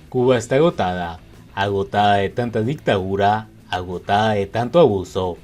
Cuba está agotada, agotada de tanta dictadura, agotada de tanto abuso.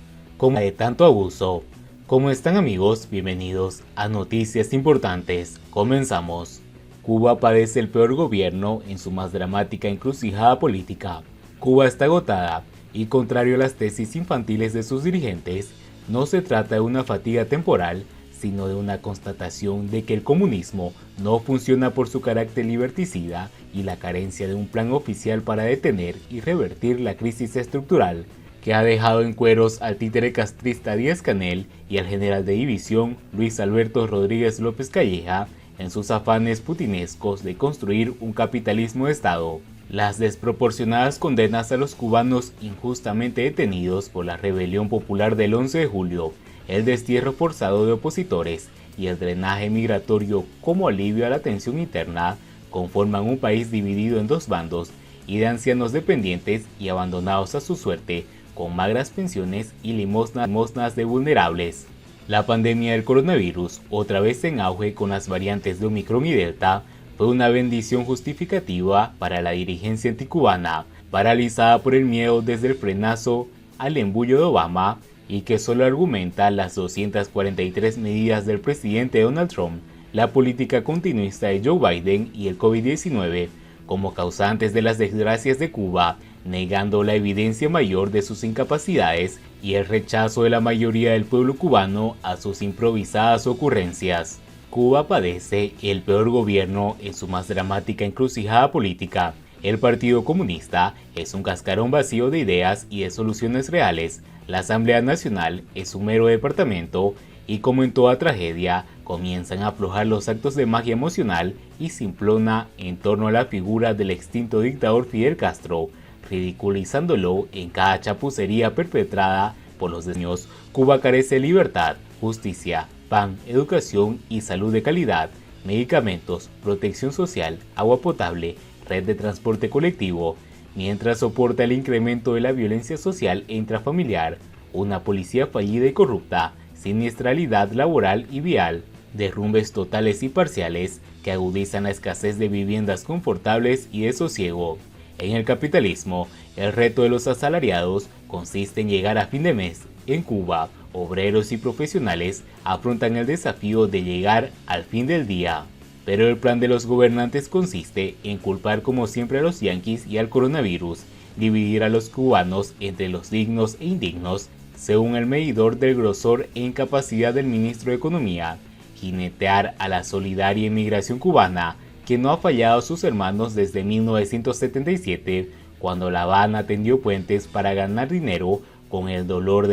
¿Cómo están amigos? Bienvenidos a Noticias Importantes. Comenzamos. Cuba padece el peor gobierno en su más dramática encrucijada política. Cuba está agotada y, contrario a las tesis infantiles de sus dirigentes, no se trata de una fatiga temporal, sino de una constatación de que el comunismo no funciona por su carácter liberticida y la carencia de un plan oficial para detener y revertir la crisis estructural que ha dejado en cueros al títere castrista Díaz-Canel y al general de división Luis Alberto Rodríguez López Calleja en sus afanes putinescos de construir un capitalismo de Estado. Las desproporcionadas condenas a los cubanos injustamente detenidos por la rebelión popular del 11 de julio, el destierro forzado de opositores y el drenaje migratorio como alivio a la tensión interna conforman un país dividido en dos bandos y de ancianos dependientes y abandonados a su suerte con magras pensiones y limosnas de vulnerables. La pandemia del coronavirus, otra vez en auge con las variantes de Omicron y Delta, fue una bendición justificativa para la dirigencia anticubana, paralizada por el miedo desde el frenazo al embullo de Obama y que solo argumenta las 243 medidas del presidente Donald Trump, la política continuista de Joe Biden y el COVID-19 como causantes de las desgracias de Cuba, negando la evidencia mayor de sus incapacidades y el rechazo de la mayoría del pueblo cubano a sus improvisadas ocurrencias. Cuba padece el peor gobierno en su más dramática encrucijada política. El Partido Comunista es un cascarón vacío de ideas y de soluciones reales. La Asamblea Nacional es un mero departamento y, como en toda tragedia, comienzan a aflojar los actos de magia emocional y simplona en torno a la figura del extinto dictador Fidel Castro, ridiculizándolo en cada chapucería perpetrada por los años. Cuba carece de libertad, justicia, pan, educación y salud de calidad, medicamentos, protección social, agua potable, red de transporte colectivo, mientras soporta el incremento de la violencia social e intrafamiliar, una policía fallida y corrupta, siniestralidad laboral y vial, derrumbes totales y parciales que agudizan la escasez de viviendas confortables y de sosiego. En el capitalismo, el reto de los asalariados consiste en llegar a fin de mes. En Cuba, obreros y profesionales afrontan el desafío de llegar al fin del día. Pero el plan de los gobernantes consiste en culpar como siempre a los yanquis y al coronavirus, dividir a los cubanos entre los dignos e indignos, según el medidor del grosor e incapacidad del ministro de Economía, jinetear a la solidaria inmigración cubana, que no ha fallado a sus hermanos desde 1977, cuando La Habana tendió puentes para ganar dinero con el dolor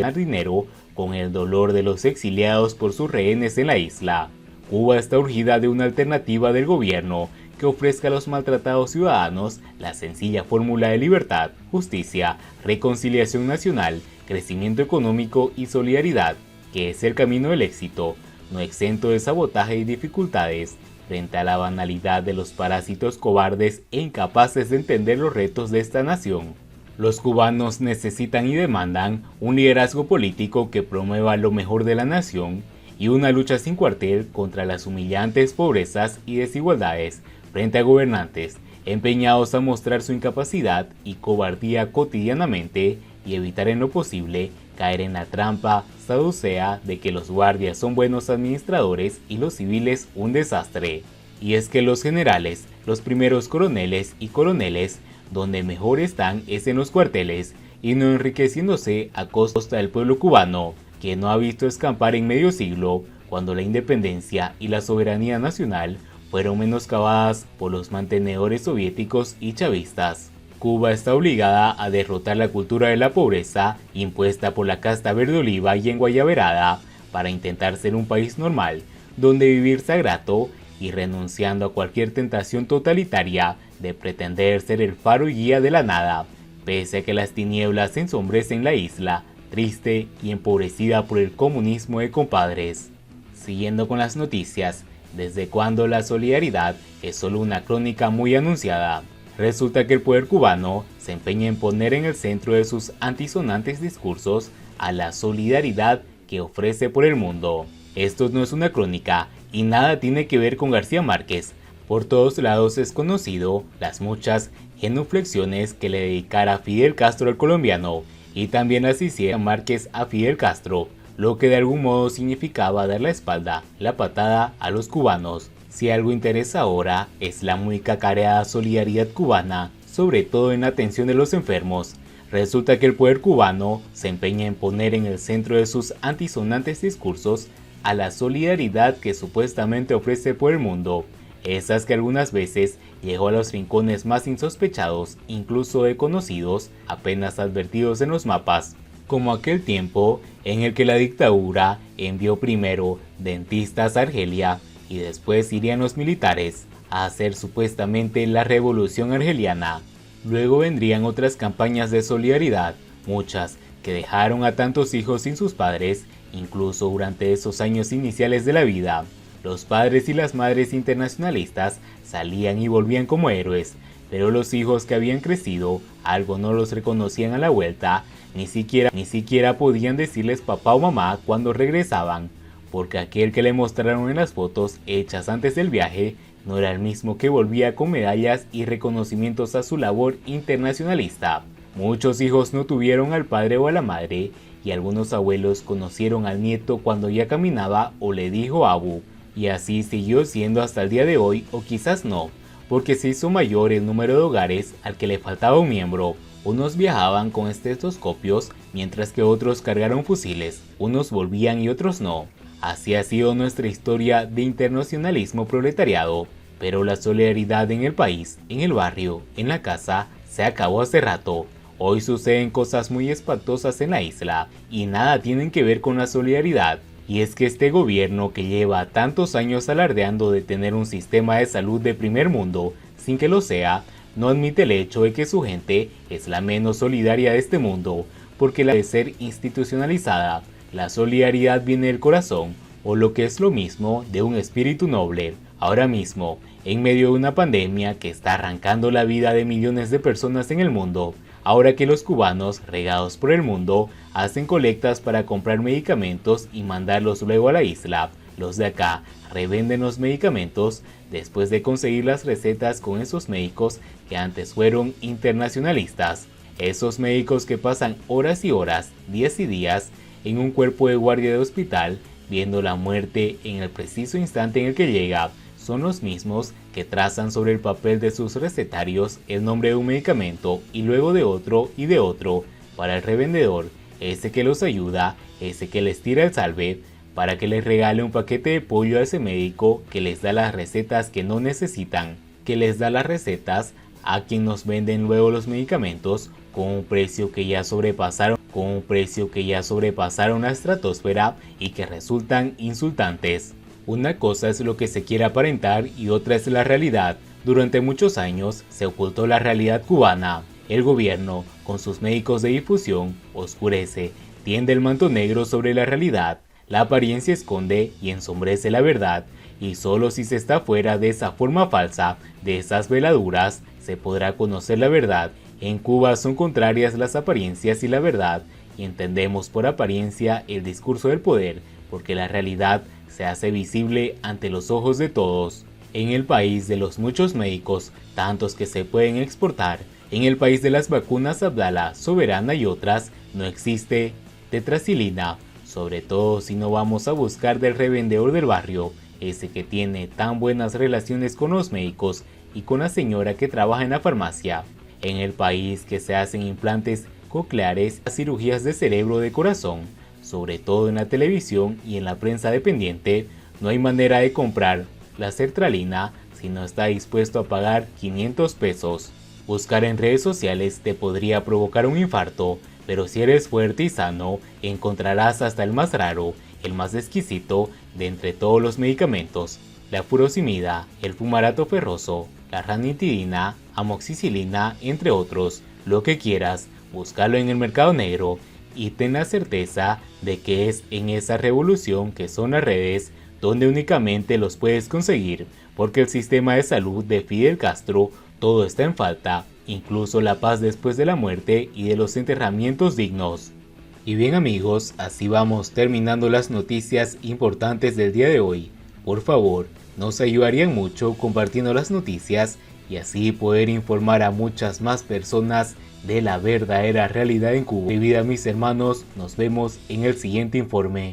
de los exiliados por sus rehenes en la isla. Cuba está urgida de una alternativa del gobierno que ofrezca a los maltratados ciudadanos la sencilla fórmula de libertad, justicia, reconciliación nacional, crecimiento económico y solidaridad, que es el camino del éxito, no exento de sabotaje y dificultades, frente a la banalidad de los parásitos cobardes e incapaces de entender los retos de esta nación. Los cubanos necesitan y demandan un liderazgo político que promueva lo mejor de la nación y una lucha sin cuartel contra las humillantes pobrezas y desigualdades frente a gobernantes empeñados a mostrar su incapacidad y cobardía cotidianamente y evitar en lo posible caer en la trampa saducea de que los guardias son buenos administradores y los civiles un desastre. Y es que los generales, los primeros coroneles y coroneles, donde mejor están es en los cuarteles y no enriqueciéndose a costa del pueblo cubano, que no ha visto escampar en medio siglo cuando la independencia y la soberanía nacional fueron menoscabadas por los mantenedores soviéticos y chavistas. Cuba está obligada a derrotar la cultura de la pobreza impuesta por la casta verde oliva y enguayaberada para intentar ser un país normal, donde vivir sea grato y renunciando a cualquier tentación totalitaria de pretender ser el faro y guía de la nada, pese a que las tinieblas ensombrecen la isla, triste y empobrecida por el comunismo de compadres. Siguiendo con las noticias, ¿desde cuándo la solidaridad es solo una crónica muy anunciada? Resulta que el poder cubano se empeña en poner en el centro de sus antisonantes discursos a la solidaridad que ofrece por el mundo. Esto no es una crónica y nada tiene que ver con García Márquez, Por todos lados es conocido las muchas genuflexiones que le dedicara Fidel Castro al colombiano, y también las hiciera Márquez a Fidel Castro, lo que de algún modo significaba dar la espalda, la patada a los cubanos. Si algo interesa ahora es la muy cacareada solidaridad cubana, sobre todo en la atención de los enfermos. Resulta que el poder cubano se empeña en poner en el centro de sus antisonantes discursos a la solidaridad que supuestamente ofrece por el mundo, esas que algunas veces llegó a los rincones más insospechados, incluso de conocidos apenas advertidos en los mapas, como aquel tiempo en el que la dictadura envió primero dentistas a Argelia y después irían los militares a hacer supuestamente la revolución argeliana. Luego vendrían otras campañas de solidaridad, muchas que dejaron a tantos hijos sin sus padres, incluso durante esos años iniciales de la vida. Los padres y las madres internacionalistas salían y volvían como héroes, pero los hijos que habían crecido algo no los reconocían a la vuelta, ni siquiera podían decirles papá o mamá cuando regresaban, porque aquel que le mostraron en las fotos hechas antes del viaje no era el mismo que volvía con medallas y reconocimientos a su labor internacionalista. Muchos hijos no tuvieron al padre o a la madre, y algunos abuelos conocieron al nieto cuando ya caminaba o le dijo abu, y así siguió siendo hasta el día de hoy, o quizás no, porque se hizo mayor el número de hogares al que le faltaba un miembro. Unos viajaban con estetoscopios, mientras que otros cargaron fusiles, unos volvían y otros no. Así ha sido nuestra historia de internacionalismo proletariado, pero la solidaridad en el país, en el barrio, en la casa, se acabó hace rato. Hoy suceden cosas muy espantosas en la isla, y nada tienen que ver con la solidaridad. Y es que este gobierno, que lleva tantos años alardeando de tener un sistema de salud de primer mundo, sin que lo sea, no admite el hecho de que su gente es la menos solidaria de este mundo, porque la de ser institucionalizada. La solidaridad viene del corazón, o lo que es lo mismo, de un espíritu noble. Ahora mismo, en medio de una pandemia que está arrancando la vida de millones de personas en el mundo, ahora que los cubanos, regados por el mundo, hacen colectas para comprar medicamentos y mandarlos luego a la isla, los de acá revenden los medicamentos después de conseguir las recetas con esos médicos que antes fueron internacionalistas. Esos médicos que pasan horas y horas, días y días, en un cuerpo de guardia de hospital, viendo la muerte en el preciso instante en el que llega, son los mismos que trazan sobre el papel de sus recetarios el nombre de un medicamento y luego de otro y de otro, para el revendedor, ese que los ayuda, ese que les tira el salve, para que les regale un paquete de pollo a ese médico que les da las recetas que no necesitan, que les da las recetas a quien nos venden luego los medicamentos con un precio que ya sobrepasaron la estratosfera y que resultan insultantes. Una cosa es lo que se quiere aparentar y otra es la realidad. Durante muchos años se ocultó la realidad cubana. El gobierno, con sus médicos de difusión, oscurece, tiende el manto negro sobre la realidad. La apariencia esconde y ensombrece la verdad, y solo si se está fuera de esa forma falsa, de esas veladuras, se podrá conocer la verdad. En Cuba son contrarias las apariencias y la verdad, y entendemos por apariencia el discurso del poder, porque la realidad se hace visible ante los ojos de todos. En el país de los muchos médicos, tantos que se pueden exportar, en el país de las vacunas Abdala, Soberana y otras, no existe tetracilina, sobre todo si no vamos a buscar del revendedor del barrio, ese que tiene tan buenas relaciones con los médicos y con la señora que trabaja en la farmacia. En el país que se hacen implantes cocleares, cirugías de cerebro, de corazón, sobre todo en la televisión y en la prensa dependiente, no hay manera de comprar la sertralina si no está dispuesto a pagar 500 pesos. Buscar en redes sociales te podría provocar un infarto, pero si eres fuerte y sano, encontrarás hasta el más raro, el más exquisito de entre todos los medicamentos: la furosemida, el fumarato ferroso, la ranitidina, amoxicilina, entre otros. Lo que quieras, búscalo en el mercado negro y ten la certeza de que es en esa revolución que son las redes donde únicamente los puedes conseguir, porque el sistema de salud de Fidel Castro todo está en falta, incluso la paz después de la muerte y de los enterramientos dignos. Y bien amigos, así vamos terminando las noticias importantes del día de hoy. Por favor, nos ayudarían mucho compartiendo las noticias y así poder informar a muchas más personas de la verdadera realidad en Cuba. Mi vida, mis hermanos, nos vemos en el siguiente informe.